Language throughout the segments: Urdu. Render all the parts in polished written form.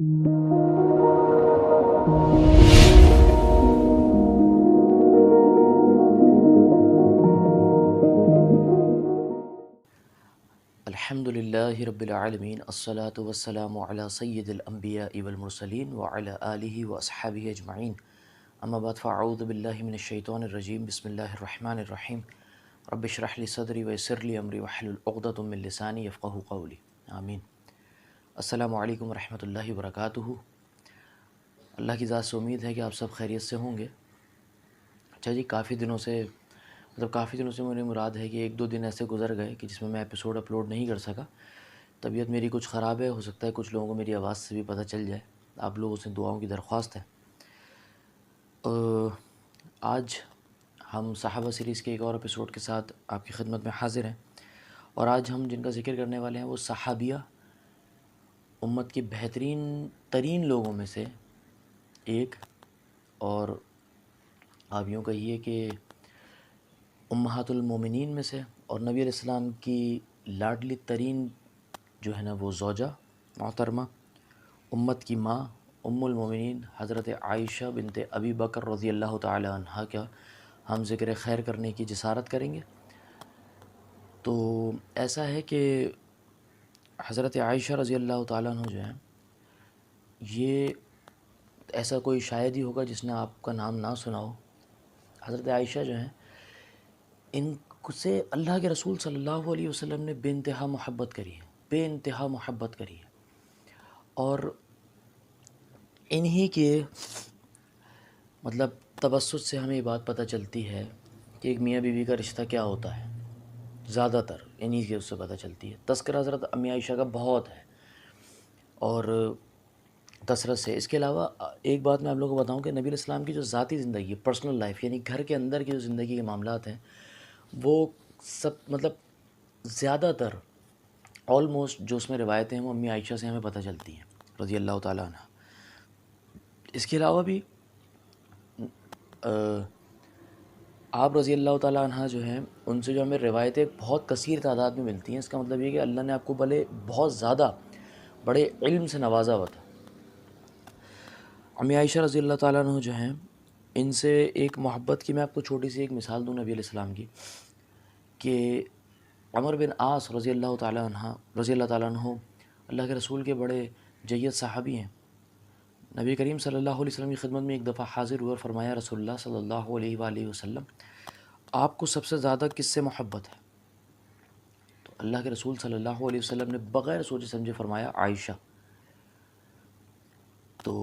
الحمد للہ رب العالمین الصلاۃ والسلام علی سید الانبیاء والمرسلین وعلی آلہ واصحابہ اجمعین اما بعد فاعوذ باللہ من الشیطان الرجیم بسم اللہ الرحمن الرحیم رب اشرح لی صدری ویسر لی امری واحلل عقدۃ من لسانی یفقہوا قولی آمین۔ السلام علیکم ورحمۃ اللہ وبرکاتہ۔ اللہ کی ذات سے امید ہے کہ آپ سب خیریت سے ہوں گے۔ اچھا جی، کافی دنوں سے میری مراد ہے کہ ایک دو دن ایسے گزر گئے کہ جس میں ایپیسوڈ اپلوڈ نہیں کر سکا۔ طبیعت میری کچھ خراب ہے، ہو سکتا ہے کچھ لوگوں کو میری آواز سے بھی پتہ چل جائے۔ آپ لوگوں سے دعاؤں کی درخواست ہے۔ آج ہم صحابہ سیریز کے ایک اور ایپیسوڈ کے ساتھ آپ کی خدمت میں حاضر ہیں، اور آج ہم جن کا ذکر کرنے والے ہیں وہ صحابیہ، امت کی بہترین ترین لوگوں میں سے ایک، اور آپ یوں کہیے کہ امہات المومنین میں سے، اور نبی علیہ السلام کی لاڈلی ترین جو ہے نا وہ زوجہ محترمہ، امت کی ماں، ام المومنین حضرت عائشہ بنت ابی بکر رضی اللہ تعالی عنہا کا ہم ذکر خیر کرنے کی جسارت کریں گے۔ تو ایسا ہے کہ حضرت عائشہ رضی اللہ تعالیٰ عنہ جو ہیں، یہ ایسا کوئی شاید ہی ہوگا جس نے آپ کا نام نہ سنا ہو۔ حضرت عائشہ جو ہیں، ان سے اللہ کے رسول صلی اللہ علیہ وسلم نے بے انتہا محبت کری ہے، بے انتہا محبت کری ہے، اور انہی کے تبسط سے ہمیں یہ بات پتہ چلتی ہے کہ ایک میاں بیوی کا رشتہ کیا ہوتا ہے۔ زیادہ تر انہی کے اس سے پتہ چلتی ہے۔ تذکرہ حضرت امی عائشہ کا بہت ہے، اور کثرت سے۔ اس کے علاوہ ایک بات میں آپ لوگوں کو بتاؤں کہ نبی علیہ السلام کی جو ذاتی زندگی ہے، پرسنل لائف، یعنی گھر کے اندر کی جو زندگی کے معاملات ہیں، وہ سب زیادہ تر آلموسٹ جو اس میں روایتیں ہیں وہ امی عائشہ سے ہمیں پتہ چلتی ہیں رضی اللہ تعالیٰ عنہ۔ اس کے علاوہ بھی آپ رضی اللہ تعالیٰ عنہ جو ہیں، ان سے جو ہمیں روایتیں بہت کثیر تعداد میں ملتی ہیں۔ اس کا مطلب یہ کہ اللہ نے آپ کو بہت زیادہ بڑے علم سے نوازا ہوا تھا۔ امی عائشہ رضی اللہ تعالیٰ عنہ جو ہیں، ان سے ایک محبت کی میں آپ کو چھوٹی سی ایک مثال دوں نبی علیہ السلام کی، کہ عمر بن عاص رضی اللہ تعالیٰ عنہ اللہ کے رسول کے بڑے جید صحابی ہیں۔ نبی کریم صلی اللہ علیہ وسلم کی خدمت میں ایک دفعہ حاضر ہوئے اور فرمایا، رسول اللہ صلی اللہ علیہ وآلہ وسلم، آپ کو سب سے زیادہ کس سے محبت ہے؟ تو اللہ کے رسول صلی اللہ علیہ وسلم نے بغیر سوچے سمجھے فرمایا، عائشہ۔ تو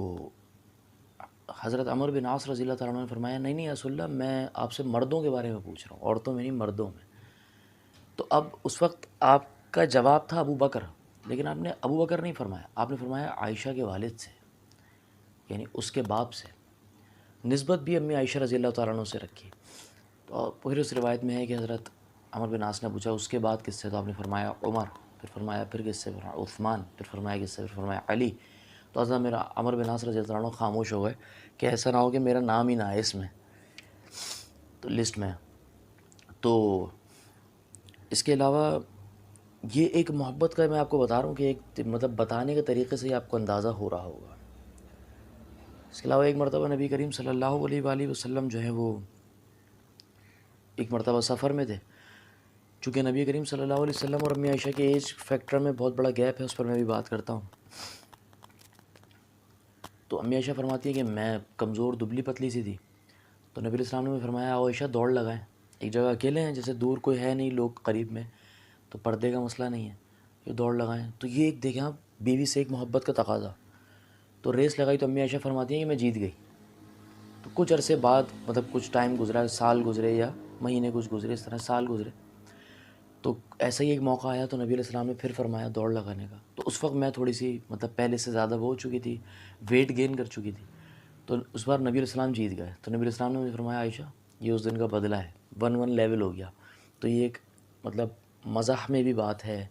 حضرت عمر بن عاص رضی اللہ تعالیٰ عنہ نے فرمایا، نہیں یا رسول اللہ، میں آپ سے مردوں کے بارے میں پوچھ رہا ہوں، عورتوں میں نہیں، مردوں میں۔ تو اب اس وقت آپ کا جواب تھا ابو بکر، لیکن آپ نے ابو بکر نہیں فرمایا، آپ نے فرمایا عائشہ کے والد سے، یعنی اس کے باپ سے۔ نسبت بھی امی عائشہ رضی اللہ تعالیٰ عنہ سے رکھی۔ تو پھر اس روایت میں ہے کہ حضرت عمر بن عاص نے پوچھا، اس کے بعد کس سے؟ تو آپ نے فرمایا عمر، پھر فرمایا پھر کس سے؟ فرمایا عثمان، پھر فرمایا کس سے؟ پھر فرمایا علی۔ تو حضرت میرا عمر بن عاص رضی اللہ عنہ خاموش ہو گئے کہ ایسا نہ ہو کہ میرا نام ہی نہ آئے اس میں، تو لسٹ میں۔ تو اس کے علاوہ یہ ایک محبت کا میں آپ کو بتا رہا ہوں کہ ایک بتانے کے طریقے سے ہی آپ کو اندازہ ہو رہا ہوگا۔ اس کے علاوہ ایک مرتبہ نبی کریم صلی اللہ علیہ وآلہ وسلم جو ہے وہ ایک مرتبہ سفر میں تھے۔ چونکہ نبی کریم صلی اللہ علیہ وسلم اور امی عائشہ کے ایج فیکٹر میں بہت بڑا گیپ ہے، اس پر میں بھی بات کرتا ہوں۔ تو امی عائشہ فرماتی ہے کہ میں کمزور دبلی پتلی سی تھی، تو نبی علیہ السلام نے فرمایا، عائشہ دوڑ لگائیں، ایک جگہ اکیلے ہیں، جیسے دور کوئی ہے نہیں، لوگ قریب میں، تو پردے کا مسئلہ نہیں ہے، یہ دوڑ لگائیں۔ تو یہ ایک دیکھیں آپ، بیوی سے ایک محبت کا تقاضا۔ تو ریس لگائی تو امی عائشہ فرماتی ہیں کہ میں جیت گئی۔ تو کچھ عرصے بعد کچھ ٹائم گزرا، سال گزرے یا مہینے کچھ گزرے، اس طرح سال گزرے، تو ایسا ہی ایک موقع آیا تو نبی علیہ السلام نے پھر فرمایا دوڑ لگانے کا۔ تو اس وقت میں تھوڑی سی پہلے سے زیادہ وہ ہو چکی تھی، ویٹ گین کر چکی تھی، تو اس بار نبی علیہ السلام جیت گئے۔ تو نبی علیہ السلام نے مجھے فرمایا، عائشہ یہ اس دن کا بدلہ ہے، 1 لیول ہو گیا۔ تو یہ ایک مزاح میں بھی بات ہے،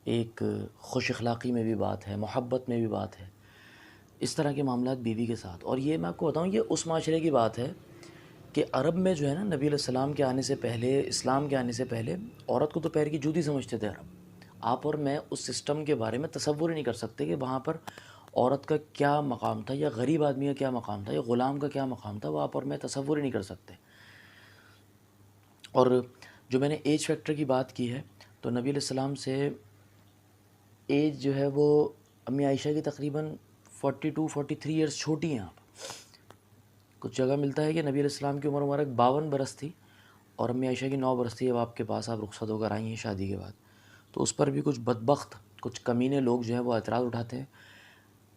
ایک خوش اخلاقی میں بھی بات ہے، محبت میں بھی بات ہے، اس طرح کے معاملات بیوی کے ساتھ۔ اور یہ میں آپ کو بتاؤں، یہ اس معاشرے کی بات ہے کہ عرب میں جو ہے نا، نبی علیہ السلام کے آنے سے پہلے، اسلام کے آنے سے پہلے، عورت کو تو پیر کی جوتی سمجھتے تھے عرب۔ آپ اور میں اس سسٹم کے بارے میں تصور ہی نہیں کر سکتے کہ وہاں پر عورت کا کیا مقام تھا، یا غریب آدمی کا کیا مقام تھا، یا غلام کا کیا مقام تھا، وہ آپ اور میں تصور ہی نہیں کر سکتے۔ اور جو میں نے ایج فیکٹر کی بات کی ہے، تو نبی علیہ السلام سے ایج جو ہے وہ امی عائشہ کی تقریباً 42-43 ایئرس چھوٹی ہیں آپ۔ کچھ جگہ ملتا ہے کہ نبی علیہ السلام کی عمر مبارک 52 برس تھی اور امی عائشہ کی 9 برس تھی جب آپ کے پاس آپ رخصت ہو کر آئی ہیں شادی کے بعد۔ تو اس پر بھی کچھ بدبخت، کچھ کمینے لوگ جو ہیں وہ اعتراض اٹھاتے ہیں،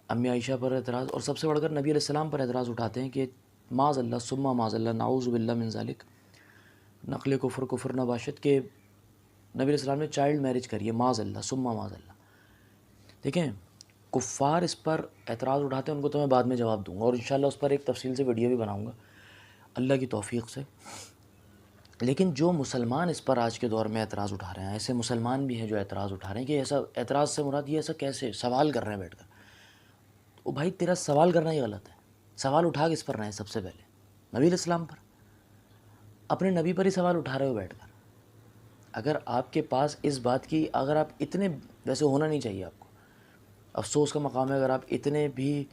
امی عائشہ پر اعتراض، اور سب سے بڑھ کر نبی علیہ السلام پر اعتراض اٹھاتے ہیں کہ معاذ اللہ ثم معاذ اللہ نعوذ باللہ من ذالک، نقل کفر نباشت، کہ نبی علیہ السلام نے چائلڈ میرج کری ہے، معاذ اللہ ثم معاذ اللہ۔ دیکھیں کفار اس پر اعتراض اٹھاتے ہیں، ان کو تو میں بعد میں جواب دوں گا، اور انشاءاللہ اس پر ایک تفصیل سے ویڈیو بھی بناؤں گا اللہ کی توفیق سے۔ لیکن جو مسلمان اس پر آج کے دور میں اعتراض اٹھا رہے ہیں، ایسے مسلمان بھی ہیں جو اعتراض اٹھا رہے ہیں کہ ایسا اعتراض سے مراد یہ ایسا کیسے سوال کر رہے ہیں بیٹھ کر۔ تو بھائی تیرا سوال کرنا ہی غلط ہے، سوال اٹھا کس پر رہے ہیں؟ سب سے پہلے نبی علیہ السلام پر، اپنے نبی پر ہی سوال اٹھا رہے ہو بیٹھ کر۔ اگر آپ کے پاس اس بات کی، اگر آپ اتنے، ویسے ہونا نہیں چاہیے آپ کو، افسوس کا مقام ہے اگر آپ اتنے بھی،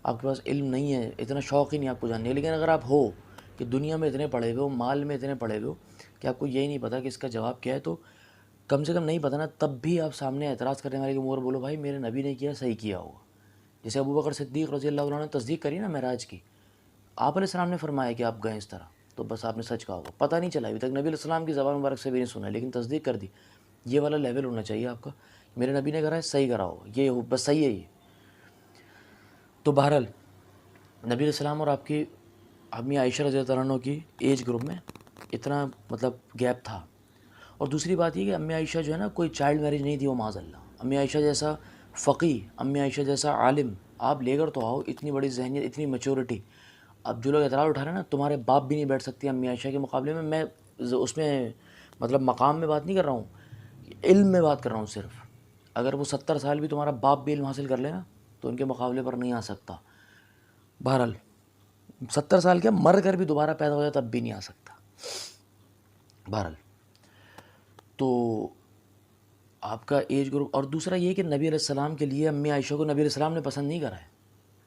آپ کے پاس علم نہیں ہے، اتنا شوق ہی نہیں آپ کو جاننے، لیکن اگر آپ ہو کہ دنیا میں اتنے پڑھے ہوئے ہو، مال میں اتنے پڑھے ہوئے ہو کہ آپ کو یہی نہیں پتہ کہ اس کا جواب کیا ہے، تو کم سے کم نہیں پتہ نا، تب بھی آپ سامنے اعتراض کرنے والے کے منہ پر بولو بھائی میرے نبی نے کیا صحیح کیا ہوگا۔ جیسے ابو بکر صدیق رضی اللہ عنہ نے تصدیق کری نا معراج کی، آپ علیہ السلام نے فرمایا کہ آپ گئے اس طرح، تو بس آپ نے سچ کہا ہوگا، پتہ نہیں چلا ابھی تک، نبی علیہ السلام کی زبان مبارک سے بھی نہیں سنا لیکن تصدیق کر دی۔ یہ والا لیول ہونا چاہیے آپ کا، میرے نبی نے کرا ہے صحیح کرا ہوگا، یہ بس صحیح ہے یہ۔ تو بہرحال نبی علیہ السلام اور آپ کی امی عائشہ رضی اللہ عنہ کی ایج گروپ میں اتنا مطلب گیپ تھا۔ اور دوسری بات یہ کہ امی عائشہ جو ہے نا کوئی چائلڈ میرج نہیں تھی وہ، معاذ اللہ۔ امی عائشہ جیسا فقی، امی عائشہ جیسا عالم آپ لے کر تو آؤ، اتنی بڑی ذہنیت، اتنی میچورٹی۔ اب جو لوگ اعتراض اٹھا رہے ہیں نا، تمہارے باپ بھی نہیں بیٹھ سکتے امی عائشہ کے مقابلے میں اس میں مطلب مقام میں بات نہیں کر رہا ہوں، علم میں بات کر رہا ہوں صرف۔ اگر وہ 70 سال بھی تمہارا باپ بھی علم حاصل کر لے نا تو ان کے مقابلے پر نہیں آ سکتا۔ بہرحال 70 سال کیا، مر کر بھی دوبارہ پیدا ہو جائے تب بھی نہیں آ سکتا۔ بہرحال تو آپ کا ایج گروپ، اور دوسرا یہ کہ نبی علیہ السلام کے لیے امی عائشہ کو نبی علیہ السلام نے پسند نہیں کرا ہے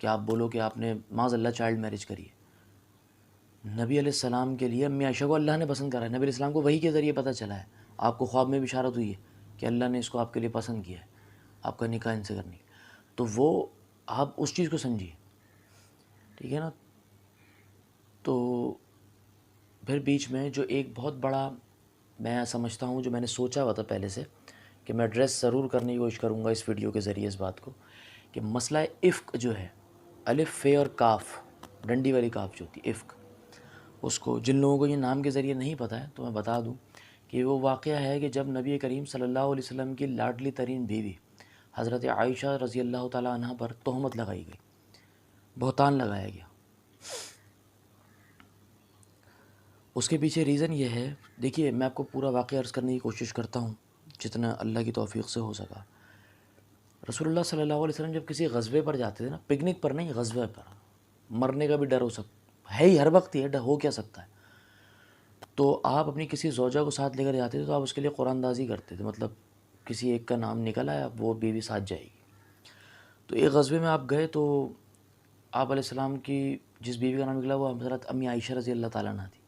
کہ آپ بولو کہ آپ نے معاذ اللہ چائلڈ میرج کری ہے۔ نبی علیہ السلام کے لیے امی عائشہ کو اللہ نے پسند کرا ہے، نبی علیہ السلام کو وحی کے ذریعے پتہ چلا ہے، آپ کو خواب میں بھی اشارت ہوئی ہے کہ اللہ نے اس کو آپ کے لیے پسند کیا ہے، آپ کا نکاح ان سے کرنے کی۔ تو وہ آپ اس چیز کو سمجھیے، ٹھیک ہے نا۔ تو پھر بیچ میں جو ایک بہت بڑا میں سمجھتا ہوں، جو میں نے سوچا ہوا تھا پہلے سے کہ میں ایڈریس ضرور کرنے کی کوشش کروں گا اس ویڈیو کے ذریعے اس بات کو، کہ مسئلہ عفق جو ہے، الف فے اور کاف، ڈنڈی والی کاف جو ہوتی ہے عفق، اس کو جن لوگوں کو یہ نام کے ذریعے نہیں پتہ ہے تو میں بتا دوں کہ وہ واقعہ ہے کہ جب نبی کریم صلی اللہ علیہ وسلم کی لاڈلی ترین بیوی حضرت عائشہ رضی اللہ تعالیٰ عنہ پر تہمت لگائی گئی، بہتان لگایا گیا۔ اس کے پیچھے ریزن یہ ہے، دیکھیے میں آپ کو پورا واقعہ عرض کرنے کی کوشش کرتا ہوں جتنا اللہ کی توفیق سے ہو سکا۔ رسول اللہ صلی اللہ علیہ وسلم جب کسی غزوے پر جاتے تھے نا، پکنک پر نہیں، غزوے پر، مرنے کا بھی ڈر ہو سکتا ہے ہی، ہر وقت یہ ڈر ہو کیا سکتا ہے، تو آپ اپنی کسی زوجہ کو ساتھ لے کر جاتے تھے تو آپ اس کے لیے قرآن اندازی کرتے تھے، مطلب کسی ایک کا نام نکل آیا وہ بیوی ساتھ جائے گی۔ تو ایک غزوے میں آپ گئے تو آپ علیہ السلام کی جس بیوی کا نام نکلا وہ حضرت امی عائشہ رضی اللہ تعالیٰ عنہ تھی،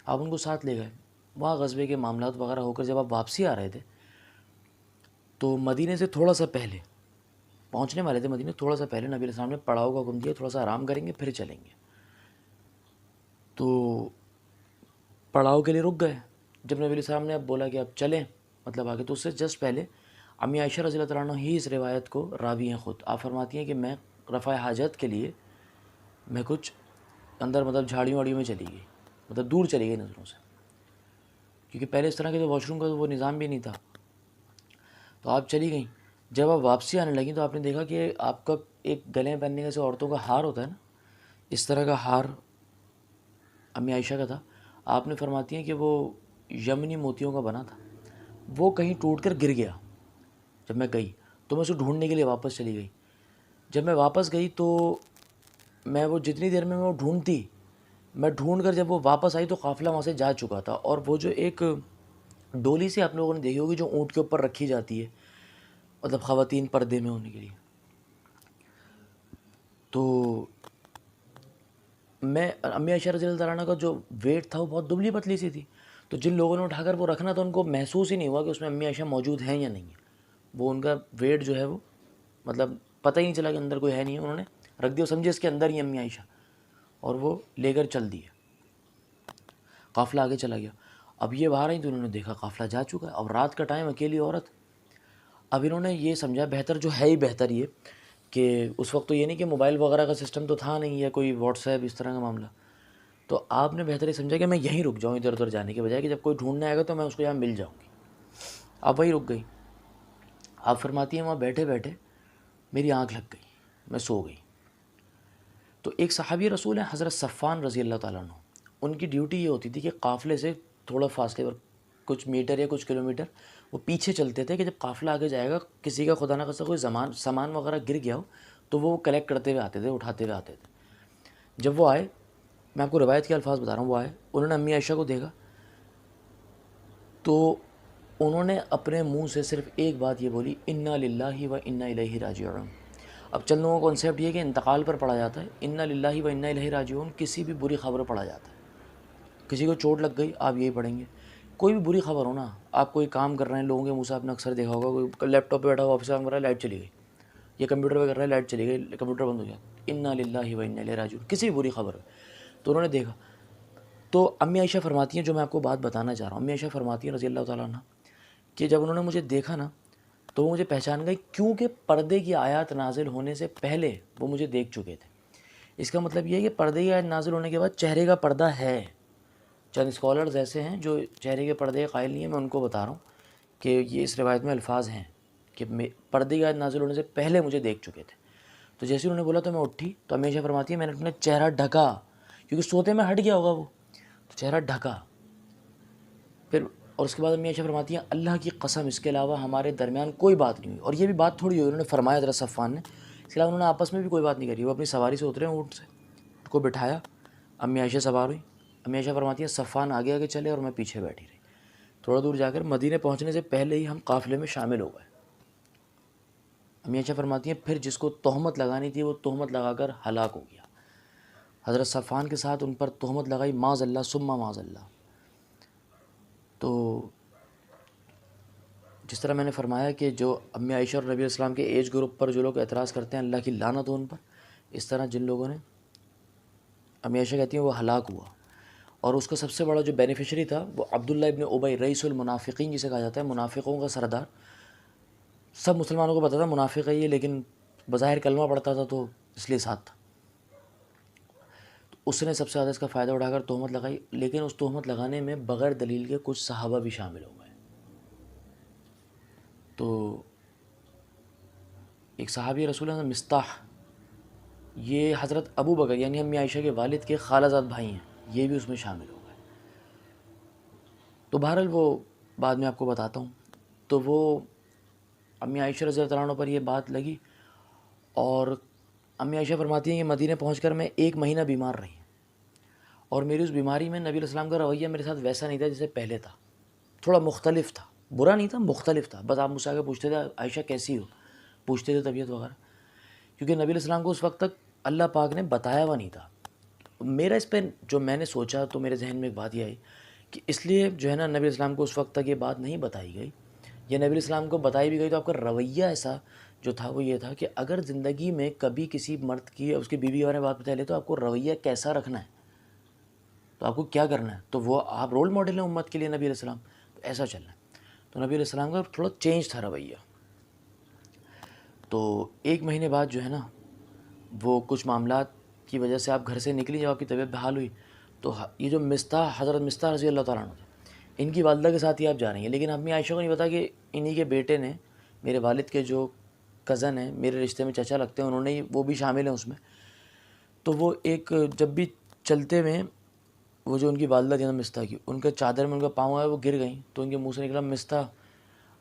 آپ ان کو ساتھ لے گئے۔ وہاں غزوے کے معاملات وغیرہ ہو کر جب آپ واپسی آ رہے تھے تو مدینے سے تھوڑا سا پہلے پہنچنے والے تھے، مدینے تھوڑا سا پہلے نبی علیہ السلام نے پڑاؤ کا حکم دیا، تھوڑا سا آرام کریں گے پھر چلیں گے۔ تو پڑاؤ کے لیے رک گئے۔ جب نبی علیہ السلام نے اب بولا کہ اب چلیں مطلب آگے، تو اس سے جسٹ پہلے امی عائشہ رضی اللہ عنہ ہی اس روایت کو راوی ہیں خود، آپ فرماتی ہیں کہ میں رفع حاجت کے لیے میں کچھ اندر مطلب جھاڑیوں واڑیوں میں چلی گئی، مطلب دور چلی گئی نظروں سے، کیونکہ پہلے اس طرح کے واش روم کا وہ نظام بھی نہیں تھا۔ تو آپ چلی گئیں، جب آپ واپسی آنے لگیں تو آپ نے دیکھا کہ آپ کا ایک گلے میں پہننے کا جیسے عورتوں کا ہار ہوتا ہے نا، اس طرح کا ہار امی عائشہ کا تھا۔ آپ نے فرماتی ہیں کہ وہ یمنی موتیوں کا بنا تھا، وہ کہیں ٹوٹ کر گر گیا۔ جب میں گئی تو میں اسے ڈھونڈنے کے لیے واپس چلی گئی۔ جب میں واپس گئی تو میں وہ جتنی دیر میں وہ ڈھونڈتی، میں ڈھونڈ کر جب وہ واپس آئی تو قافلہ وہاں سے جا چکا تھا، اور وہ جو ایک ڈولی سے آپ لوگوں نے دیکھی ہوگی جو اونٹ کے اوپر رکھی جاتی ہے، مطلب خواتین پردے میں ہونے کے لیے، تو میں امی عائشہ رضی اللہ تعالیٰ عنہ کا جو ویٹ تھا وہ بہت دبلی پتلی سی تھی، تو جن لوگوں نے اٹھا کر وہ رکھنا تھا ان کو محسوس ہی نہیں ہوا کہ اس میں امی عائشہ موجود ہیں یا نہیں ہیں. وہ ان کا ویٹ جو ہے وہ مطلب پتہ ہی نہیں چلا کہ اندر کوئی ہے نہیں ہے، انہوں نے رکھ دیا، سمجھے اس کے اندر ہی امی عائشہ، اور وہ لے کر چل دیے. قافلہ آگے چلا گیا. اب یہ باہر آئیں تو انہوں نے دیکھا قافلہ جا چکا ہے، اور رات کا ٹائم، اکیلی عورت. اب انہوں نے یہ سمجھا بہتر جو ہے ہی بہتر یہ کہ اس وقت تو یہ نہیں کہ موبائل وغیرہ کا سسٹم تو تھا نہیں یا کوئی واٹس ایپ اس طرح کا معاملہ، تو آپ نے بہتر یہ سمجھا کہ میں یہیں رک جاؤں ادھر ادھر جانے کے بجائے، کہ جب کوئی ڈھونڈنے آئے گا تو میں اس کو یہاں مل جاؤں گی. آپ وہیں رک گئی. آپ فرماتی ہیں وہاں بیٹھے بیٹھے میری آنکھ لگ گئی، میں سو گئی. تو ایک صحابی رسول ہیں حضرت صفان رضی اللہ تعالیٰ عنہ، ان کی ڈیوٹی یہ ہوتی تھی کہ قافلے سے تھوڑا فاصلے پر کچھ میٹر یا کچھ کلومیٹر وہ پیچھے چلتے تھے، کہ جب قافلہ آگے جائے گا کسی کا خدا نہ خواستہ کوئی سامان وغیرہ گر گیا ہو تو وہ کلیکٹ کرتے ہوئے آتے تھے، اٹھاتے ہوئے آتے تھے. جب وہ آئے، میں آپ کو روایت کے الفاظ بتا رہا ہوں، وہ آئے، انہوں نے امی عائشہ کو دیکھا تو انہوں نے اپنے منہ سے صرف ایک بات یہ بولی، انا للہ و انا الیہ راجعون. اب چند لوگوں کا کانسیپٹ یہ کہ انتقال پر پڑھا جاتا ہے، انا للہ و انا الیہ راجعون کسی بھی بری خبر پڑھا جاتا ہے. کسی کو چوٹ لگ گئی آپ یہی پڑھیں گے. کوئی بھی بری خبر ہو نا، آپ کوئی کام کر رہے ہیں، لوگوں کے منہ سے آپ نے اکثر دیکھا ہوگا، کوئی لیپ ٹاپ پہ بیٹھا ہوا آفس کام کر رہا ہے، لائٹ چلی گئی، یہ کمپیوٹر پہ کر رہا ہے، لائٹ چلی گئی، کمپیوٹر بند ہو گیا، انا للہ و انا الیہ راجعون کسی بھی بری خبر ہو. تو انہوں نے دیکھا. تو امی عائشہ فرماتی ہیں، جو میں آپ کو بات بتانا چاہ رہا ہوں، امی عائشہ فرماتی ہیں رضی اللہ تعالیٰ عنہ، کہ جب انہوں نے مجھے دیکھا نا تو وہ مجھے پہچان گئی، کیونکہ پردے کی آیات نازل ہونے سے پہلے وہ مجھے دیکھ چکے تھے. اس کا مطلب یہ ہے کہ پردے کی آیات نازل ہونے کے بعد چہرے کا پردہ ہے. چند اسکالرز ایسے ہیں جو چہرے کے پردے کے قائل نہیں ہیں، میں ان کو بتا رہا ہوں کہ یہ اس روایت میں الفاظ ہیں کہ پردے کی آیت نازل ہونے سے پہلے مجھے دیکھ چکے تھے. تو جیسے انہوں نے بولا تو میں اٹھی، تو ہمیشہ فرماتی ہے میں نے اپنا چہرہ ڈھکا، کیونکہ سوتے میں ہٹ گیا ہوگا وہ، تو چہرہ ڈھکا. پھر اور اس کے بعد ہمیشہ فرماتی ہیں اللہ کی قسم اس کے علاوہ ہمارے درمیان کوئی بات نہیں ہوئی. اور یہ بھی بات تھوڑی ہوئی، انہوں نے فرمایا حضرت صفان نے، اس کے علاوہ انہوں نے آپس میں بھی کوئی بات نہیں کری. وہ اپنی سواری سے اترے اونٹ سے، اونٹ کو بٹھایا، امی عائشہ سوار ہوئی. امی عائشہ فرماتی ہیں صفان آگے آگے چلے اور میں پیچھے بیٹھی رہی. تھوڑا دور جا کر مدینے پہنچنے سے پہلے ہی ہم قافلے میں شامل ہو گئے. امی عائشہ فرماتی ہیں پھر جس کو تہمت لگانی تھی وہ تہمت لگا کر ہلاک ہو گیا. حضرت صفان کے ساتھ ان پر تہمت لگائی، معاذ اللہ ثم معاذ اللہ. تو جس طرح میں نے فرمایا کہ جو امی عائشہ اور نبی اسلام کے ایج گروپ پر جو لوگ اعتراض کرتے ہیں اللہ کی لعنت ہو ان پر، اس طرح جن لوگوں نے، امی عائشہ کہتی ہیں وہ ہلاک ہوا. اور اس کا سب سے بڑا جو بینیفیشری تھا وہ عبداللہ ابن ابی، رئیس المنافقین جسے کہا جاتا ہے، منافقوں کا سردار. سب مسلمانوں کو پتا تھا منافق ہے یہ، لیکن بظاہر کلمہ پڑھتا تھا تو اس لیے ساتھ تھا. تو اس نے سب سے زیادہ اس کا فائدہ اٹھا کر تہمت لگائی، لیکن اس تہمت لگانے میں بغیر دلیل کے کچھ صحابہ بھی شامل ہو گئے. تو ایک صحابی رسول اللہ مصطح، یہ حضرت ابو بکر یعنی امی عائشہ کے والد کے خالہ زاد بھائی ہیں، یہ بھی اس میں شامل ہو گئے. تو بہرحال وہ بعد میں آپ کو بتاتا ہوں. تو وہ امی عائشہ رضی اللہ عنہ پر یہ بات لگی، اور امی عائشہ فرماتی ہیں کہ مدینہ پہنچ کر میں 1 مہینہ بیمار رہی، اور میری اس بیماری میں نبی علیہ السلام کا رویہ میرے ساتھ ویسا نہیں تھا جیسے پہلے تھا، تھوڑا مختلف تھا. برا نہیں تھا، مختلف تھا. بس آپ مجھ سے آگے پوچھتے تھے عائشہ کیسی ہو، پوچھتے تھے طبیعت وغیرہ، کیونکہ نبی علیہ السلام کو اس وقت تک اللہ پاک نے بتایا ہوا نہیں تھا. میرا اس پہ جو میں نے سوچا تو میرے ذہن میں ایک بات یہ آئی کہ اس لیے جو ہے نا نبی علیہ السلام کو اس وقت تک یہ بات نہیں بتائی گئی، یا نبی علیہ السلام کو بتائی بھی گئی تو آپ کا رویہ ایسا جو تھا وہ یہ تھا کہ اگر زندگی میں کبھی کسی مرد کی اس کی بیوی کے بارے میں بات بتا لے تو آپ کو رویہ کیسا رکھنا ہے، تو آپ کو کیا کرنا ہے. تو وہ آپ رول ماڈل ہیں امت کے لیے نبی علیہ السلام، تو ایسا چلنا ہے. تو نبی علیہ السلام کا تھوڑا چینج تھا رویہ. تو 1 مہینے بعد جو ہے نا وہ کچھ معاملات کی وجہ سے آپ گھر سے نکلی، جب آپ کی طبیعت بحال ہوئی تو یہ جو مصطح، حضرت مصطح رضی اللہ تعالیٰ عنہ تھے، ان کی والدہ کے ساتھ ہی آپ جا رہی ہیں. لیکن امی عائشہ کو نہیں پتا کہ انہی کے بیٹے نے، میرے والد کے جو کزن ہیں، میرے رشتے میں چچا لگتے ہیں، انہوں نے وہ بھی شامل ہیں اس میں. تو وہ ایک جب بھی چلتے ہوئے وہ جو ان کی والدہ تھی نا مصطح کی، ان کے چادر میں ان کا پاؤں ہے وہ گر گئیں، تو ان کے منہ سے نکلا مصطح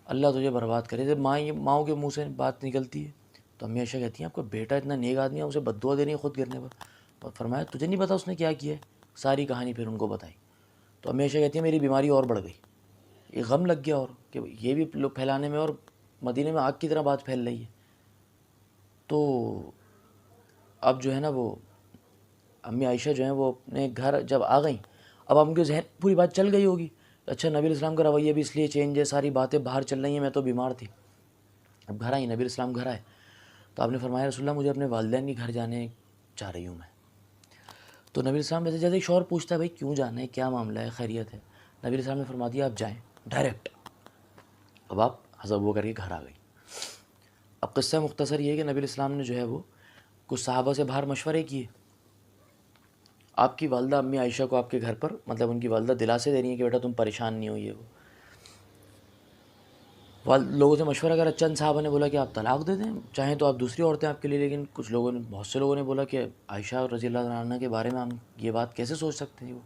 اللہ تجھے برباد کرے. جب ماؤں کے منہ سے بات نکلتی ہے تو امی عائشہ کہتی ہیں آپ کا بیٹا اتنا نیک آدمی ہے، اسے بد دعا دے رہی ہے خود گرنے پر. اور فرمایا تجھے نہیں پتا اس نے کیا کیا ہے، ساری کہانی پھر ان کو بتائی. تو امی عائشہ کہتی ہیں میری بیماری اور بڑھ گئی، یہ غم لگ گیا، اور کہ یہ بھی لوگ پھیلانے میں، اور مدینے میں آگ کی طرح بات پھیل رہی ہے. تو اب جو ہے نا وہ امی عائشہ جو ہیں وہ اپنے گھر جب آ گئیں، اب ان کے ذہن پوری بات چل گئی ہوگی، اچھا نبی علیہ السلام کا رویہ بھی اس لیے چینج ہے، ساری باتیں باہر چل رہی ہیں، میں تو بیمار تھی۔ اب گھر آئی، نبی علیہ السلام گھر آئے تو آپ نے فرمایا رسول اللہ مجھے اپنے والدین کے گھر جانے چاہ رہی ہوں میں۔ تو نبی علیہ السلام ویسے جیسے شوہر پوچھتا ہے بھائی کیوں جانا ہے، کیا معاملہ ہے، خیریت ہے، نبی علیہ السلام نے فرما دیا آپ جائیں ڈائریکٹ۔ اب آپ حضرت ابوبکر کے گھر آ گئی۔ اب قصہ مختصر یہ ہے کہ نبی علیہ السلام نے جو ہے وہ کچھ صحابہ سے باہر مشورے کیے۔ آپ کی والدہ امی عائشہ کو آپ کے گھر پر، مطلب ان کی والدہ دلاسے دے رہی ہیں کہ بیٹا تم پریشان نہیں ہو، یہ وہ لوگوں سے مشورہ کرا۔ چند صحابہ نے بولا کہ آپ طلاق دے دیں، چاہیں تو آپ دوسری عورتیں آپ کے لیے، لیکن کچھ لوگوں نے، بہت سے لوگوں نے بولا کہ عائشہ رضی اللہ عنہ کے بارے میں ہم یہ بات کیسے سوچ سکتے ہیں۔ وہ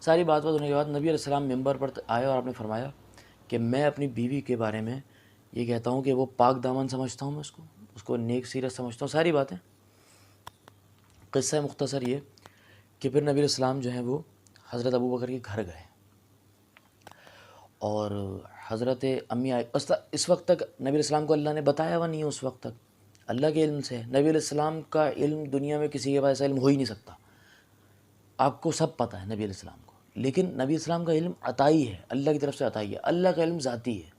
ساری بات ہونے کے بعد نبی علیہ السلام ممبر پر آئے اور آپ نے فرمایا کہ میں اپنی بیوی کے بارے میں یہ کہتا ہوں کہ وہ پاک دامن سمجھتا ہوں، میں اس کو نیک سیرت سمجھتا ہوں، ساری باتیں۔ قصہ مختصر یہ کہ پھر نبی علیہ السلام جو ہیں وہ حضرت ابوبکر کے گھر گئے، اور حضرت امی اس وقت تک نبی علیہ السلام کو اللہ نے بتایا ہوا نہیں ہے، اس وقت تک اللہ کے علم سے نبی علیہ السلام کا علم دنیا میں کسی کے پاس ایسا علم ہو ہی نہیں سکتا، آپ کو سب پتہ ہے نبی علیہ السلام کو، لیکن نبی علیہ السلام کا علم عطائی ہے، اللہ کی طرف سے عطائی ہے، اللہ کا علم ذاتی ہے۔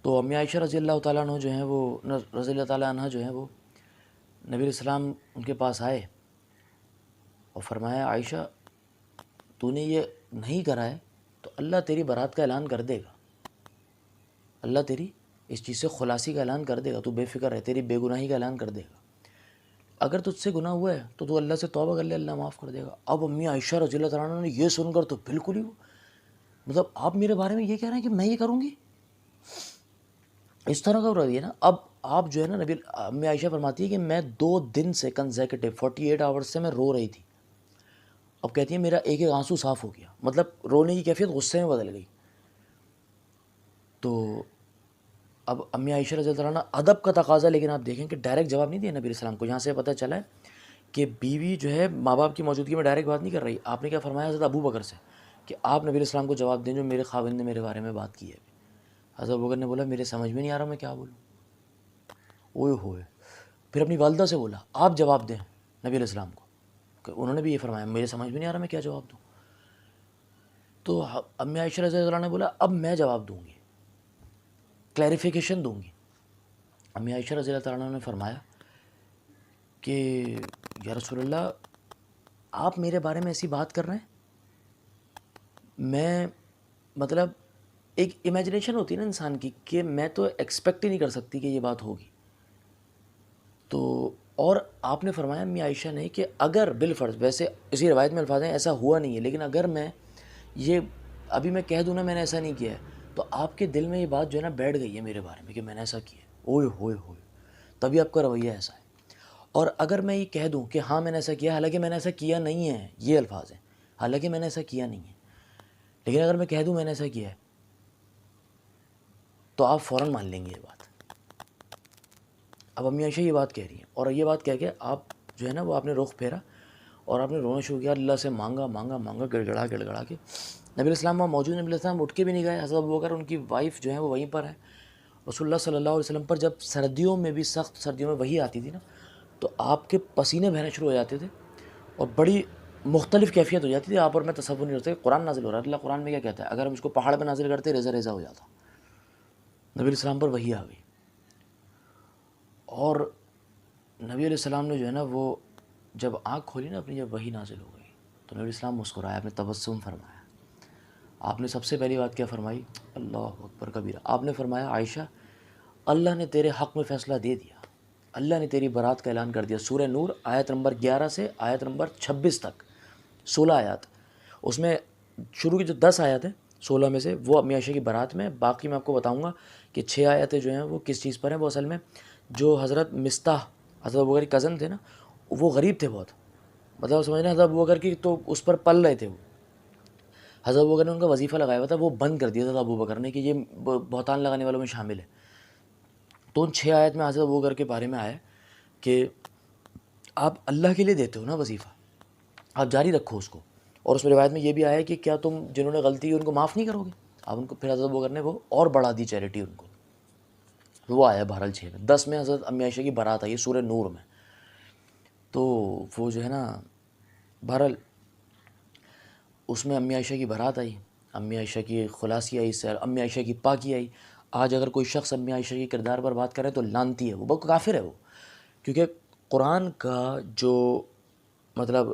تو امی عائشہ رضی اللہ تعالیٰ عنہ جو ہیں وہ، رضی اللہ تعالیٰ عنہ جو ہیں وہ، نبی علیہ السلام ان کے پاس آئے اور فرمایا عائشہ تو نے یہ نہیں کرا ہے تو اللہ تیری برات کا اعلان کر دے گا، اللہ تیری اس چیز سے خلاصی کا اعلان کر دے گا، تو بے فکر ہے، تیری بے گناہی کا اعلان کر دے گا، اگر تجھ سے گناہ ہوا ہے تو اللہ سے توبہ کر لے، اللہ معاف کر دے گا۔ اب امی عائشہ رضی اللہ تعالیٰ عنہ نے یہ سن کر تو بالکل ہی، مطلب آپ میرے بارے میں یہ کہہ رہے ہیں کہ میں یہ کروں گی، اس طرح کا رویہ نا۔ اب آپ جو ہے نا، نبی امی عائشہ فرماتی ہے کہ میں 2 دن سے کنزیکٹو 48 آورز سے میں رو رہی تھی۔ اب کہتی ہیں میرا ایک ایک آنسو صاف ہو گیا، مطلب رونے کی کیفیت غصے میں بدل گئی۔ تو اب امی عائشہ رضی اللہ عنہ ادب کا تقاضا، لیکن آپ دیکھیں کہ ڈائریکٹ جواب نہیں دیا نبی علیہ السلام کو۔ یہاں سے پتہ چلا ہے کہ بیوی جو ہے ماں باپ کی موجودگی میں ڈائریکٹ بات نہیں کر رہی۔ آپ نے کیا فرمایا حضرت ابوبکر سے کہ آپ نبی علیہ السلام کو جواب دیں جو میرے خاوند نے میرے بارے میں بات کی ہے۔ حضرت ابوبکر نے بولا میرے سمجھ میں نہیں آ رہا میں کیا بولوں۔ اوئے ہوئے، پھر اپنی والدہ سے بولا آپ جواب دیں نبی علیہ السلام کو، کہ انہوں نے بھی یہ فرمایا میرے سمجھ میں نہیں آ رہا میں کیا جواب دوں۔ تو امی عائشہ رضی اللہ عنہ نے بولا اب میں جواب دوں گی، کلیریفیکیشن دوں گی۔ امی عائشہ رضی اللہ عنہ نے فرمایا کہ یا رسول اللہ آپ میرے بارے میں ایسی بات کر رہے ہیں، میں مطلب ایک امیجنیشن ہوتی ہے نا انسان کی کہ میں تو ایکسپیکٹ ہی نہیں کر سکتی کہ یہ بات ہوگی۔ تو اور آپ نے فرمایا امی عائشہ نے کہ اگر بالفرض، ویسے اسی روایت میں الفاظ ہیں ایسا ہوا نہیں ہے، لیکن اگر میں یہ ابھی میں کہہ دوں نا میں نے ایسا نہیں کیا ہے، تو آپ کے دل میں یہ بات جو ہے نا بیٹھ گئی ہے میرے بارے میں کہ میں نے ایسا کیا ہے۔ اوئے ہوئے ہوئے، تبھی آپ کا رویہ ایسا ہے۔ اور اگر میں یہ کہہ دوں کہ ہاں میں نے ایسا کیا، حالانکہ میں نے ایسا کیا نہیں ہے، یہ الفاظ ہیں، حالانکہ میں نے ایسا کیا نہیں ہے، لیکن اگر میں کہہ دوں میں نے ایسا کیا ہے تو آپ فوراً مان لیں گے یہ بات۔ اب امی عائشہ یہ بات کہہ رہی ہیں، اور یہ بات کہہ کے آپ جو ہے نا وہ آپ نے رخ پھیرا اور آپ نے رونا شروع کیا، اللہ سے مانگا مانگا مانگا، گڑ گڑا کے۔ نبی علیہ السلام وہاں موجود، نبی علیہ السلام اٹھ کے بھی نہیں گئے، حضرت ابوبکر ان کی وائف جو ہیں وہ وہیں پر ہے۔ رسول اللہ صلی اللہ علیہ وسلم پر جب سردیوں میں بھی، سخت سردیوں میں وہی آتی تھی نا، تو آپ کے پسینے بہنے شروع ہو جاتے تھے اور بڑی مختلف کیفیت ہو جاتی تھی، آپ اور میں تصور نہیں کرتے۔ قرآن نازل ہو رہا ہے، اللہ قرآن میں کیا کہتا ہے، اگر ہم اس کو پہاڑ پہ نازل کرتے ریزہ ریزہ ہو جاتا۔ نبی علیہ السلام پر وہی آ گئی، اور نبی علیہ السلام نے جو ہے نا وہ جب آنکھ کھولی نا اپنی، جب وہی نازل ہو گئی تو نبی علیہ السلام مسکرایا، آپ نے تبسم فرمایا۔ آپ نے سب سے پہلی بات کیا فرمائی؟ اللہ اکبر کبیرہ۔ آپ نے فرمایا عائشہ اللہ نے تیرے حق میں فیصلہ دے دیا، اللہ نے تیری برات کا اعلان کر دیا۔ سورہ نور آیت نمبر 11 سے آیت نمبر 26 تک 16 آیات، اس میں شروع کی جو 10 آیات ہیں 16 میں سے وہ امی عائشہ کی برات میں، باقی میں آپ کو بتاؤں گا کہ 6 آیتیں جو ہیں وہ کس چیز پر ہیں۔ وہ اصل میں جو حضرت مستح حضرت ابوبکر کے کزن تھے نا، وہ غریب تھے بہت، مطلب سمجھ لیں حضرت ابوبکر کی تو اس پر پل رہے تھے وہ، حضرت ابوبکر نے ان کا وظیفہ لگایا ہوا تھا، وہ بند کر دیا تھا ابوبکر نے کہ یہ بہتان لگانے والوں میں شامل ہے۔ تو ان 6 آیت میں حضرت ابوبکر کے بارے میں آیا کہ آپ اللہ کے لیے دیتے ہو نا وظیفہ، آپ جاری رکھو اس کو، اور اس میں روایت میں یہ بھی آیا ہے کہ کیا تم جنہوں نے غلطی کی ان کو معاف نہیں کرو گے آپ ان کو؟ پھر حضرت ابوبکر نے وہ اور بڑھا دی چیریٹی ان کو، وہ آیا بہرحال 6 میں۔ 10 میں حضرت امی عائشہ کی برات آئی ہے سورہ نور میں۔ تو وہ جو ہے نا بہرحال اس میں امی عائشہ کی بارات آئی، امی عائشہ کی خلاصی آئی، امی عائشہ کی پاکی آئی۔ آج اگر کوئی شخص امی عائشہ کے کردار پر بات کرے تو لانتی ہے، وہ کافر ہے وہ، کیونکہ قرآن کا جو مطلب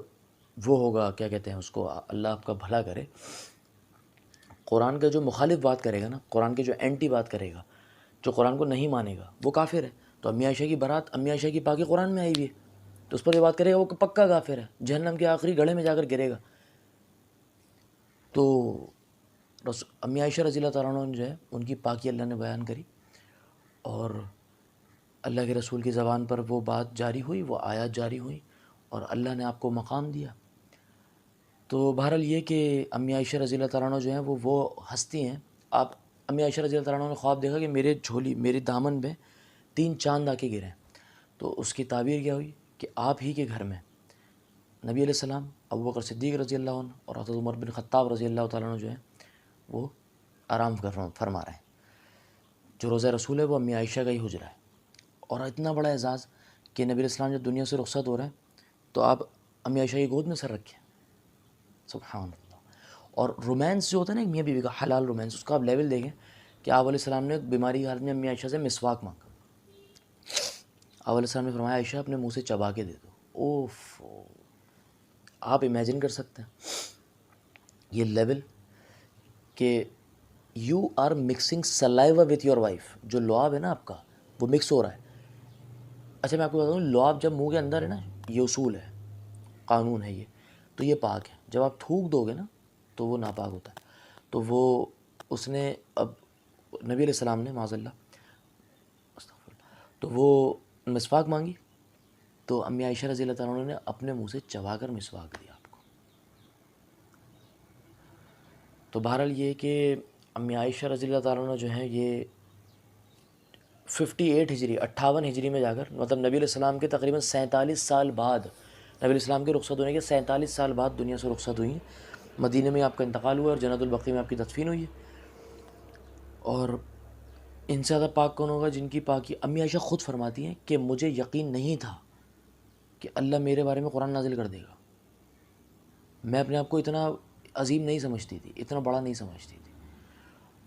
وہ ہوگا، کیا کہتے ہیں اس کو، اللہ آپ کا بھلا کرے، قرآن کا جو مخالف بات کرے گا نا، قرآن کے جو اینٹی بات کرے گا، جو قرآن کو نہیں مانے گا، وہ کافر ہے۔ تو امی عائشہ کی بارات، امی عائشہ کی پاکی قرآن میں آئی ہوئی ہے، تو اس پر جو بات کرے گا وہ پکا کافر ہے، جہنم کے آخری گڑھے میں جا کر گرے گا۔ تو امی عائشہ رضی اللہ تعالیٰ عنہ جو ہے ان کی پاکی اللہ نے بیان کری، اور اللہ کے رسول کی زبان پر وہ بات جاری ہوئی، وہ آیات جاری ہوئیں، اور اللہ نے آپ کو مقام دیا۔ تو بہرحال یہ کہ امی عائشہ رضی اللہ تعالیٰ عنہ جو ہیں وہ ہستی ہیں۔ آپ امی عائشہ رضی اللہ تعالیٰ عنہ نے خواب دیکھا کہ میری دامن میں 3 چاند آ کے گرے ہیں۔ تو اس کی تعبیر کیا ہوئی کہ آپ ہی کے گھر میں نبی علیہ السلام، ابوبکر صدیق رضی اللہ عنہ اور حضرت عمر بن خطاب رضی اللہ تعالیٰ عنہ جو ہیں وہ آرام فرما رہے ہیں۔ جو روضہ رسول ہے وہ امی عائشہ کا ہی حجرہ ہے، اور اتنا بڑا اعزاز کہ نبی علیہ السلام جب دنیا سے رخصت ہو رہے ہیں تو آپ امی عائشہ کی گود میں سر رکھیں، سبحان اللہ۔ اور رومانس جو ہوتا ہے نا میاں بیوی کا، حلال رومانس، اس کا آپ لیول دیکھیں کہ آپ علیہ السلام نے بیماری کی حالت میں امی عائشہ سے مسواک مانگا، آپ علیہ السلام نے فرمایا عائشہ اپنے منہ سے چبا کے دے دو۔ اوف، آپ امیجن کر سکتے ہیں یہ لیول کہ you are mixing saliva with your wife, جو لعاب ہے نا آپ کا وہ مکس ہو رہا ہے۔ اچھا میں آپ کو بتاؤں، لعاب جب منہ کے اندر ہے نا، یہ اصول ہے، قانون ہے یہ، تو یہ پاک ہے۔ جب آپ تھوک دو گے نا تو وہ ناپاک ہوتا ہے۔ تو وہ اس نے اب نبی علیہ السلام نے معاذ اللہ، تو وہ مسواک مانگی، تو امی عائشہ رضی اللہ تعالیٰ عنہ نے اپنے منہ سے چبا کر مسواک دیا آپ کو۔ تو بہرحال یہ کہ امی عائشہ رضی اللہ تعالیٰ عنہ جو ہیں یہ 58 ہجری 58 ہجری میں جا کر، مطلب نبی علیہ السلام کے تقریباً 47 سال بعد، نبی علیہ السلام کے رخصت ہونے کے 47 سال بعد دنیا سے رخصت ہوئی، مدینہ میں آپ کا انتقال ہوا اور جنت البقیع میں آپ کی تدفین ہوئی ہے۔ اور ان سے زیادہ پاک کون ہوگا جن کی پاکی، امی عائشہ خود فرماتی ہیں کہ مجھے یقین نہیں تھا کہ اللہ میرے بارے میں قرآن نازل کر دے گا، میں اپنے آپ کو اتنا عظیم نہیں سمجھتی تھی، اتنا بڑا نہیں سمجھتی تھی۔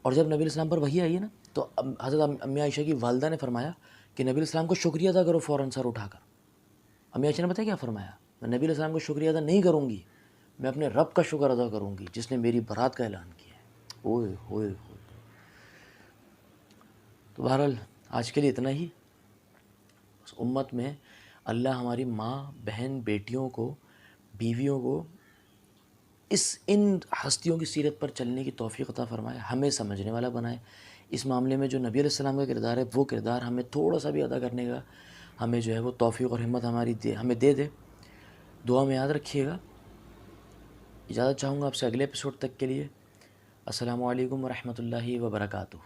اور جب نبی علیہ السلام پر وحی آئی ہے نا، تو حضرت امی عائشہ کی والدہ نے فرمایا کہ نبی علیہ السلام کو شکریہ ادا کرو فوراً سر اٹھا کر۔ امی عائشہ نے بتایا کیا فرمایا، میں نبی علیہ السلام کو شکریہ ادا نہیں کروں گی، میں اپنے رب کا شکر ادا کروں گی جس نے میری برات کا اعلان کیا ہے۔ اوئے ہوئے ہوئے۔ تو بہرحال آج کے لیے اتنا ہی۔ اس امت میں اللہ ہماری ماں، بہن، بیٹیوں کو، بیویوں کو ان ہستیوں کی سیرت پر چلنے کی توفیق عطا فرمائے، ہمیں سمجھنے والا بنائے۔ اس معاملے میں جو نبی علیہ السلام کا کردار ہے وہ کردار ہمیں تھوڑا سا بھی ادا کرنے کا ہمیں جو ہے وہ توفیق اور ہمت ہمیں دے دے۔ دعا میں یاد رکھیے گا۔ اجازت چاہوں گا آپ سے اگلے ایپیسوڈ تک کے لیے۔ السلام علیکم ورحمۃ اللہ وبرکاتہ۔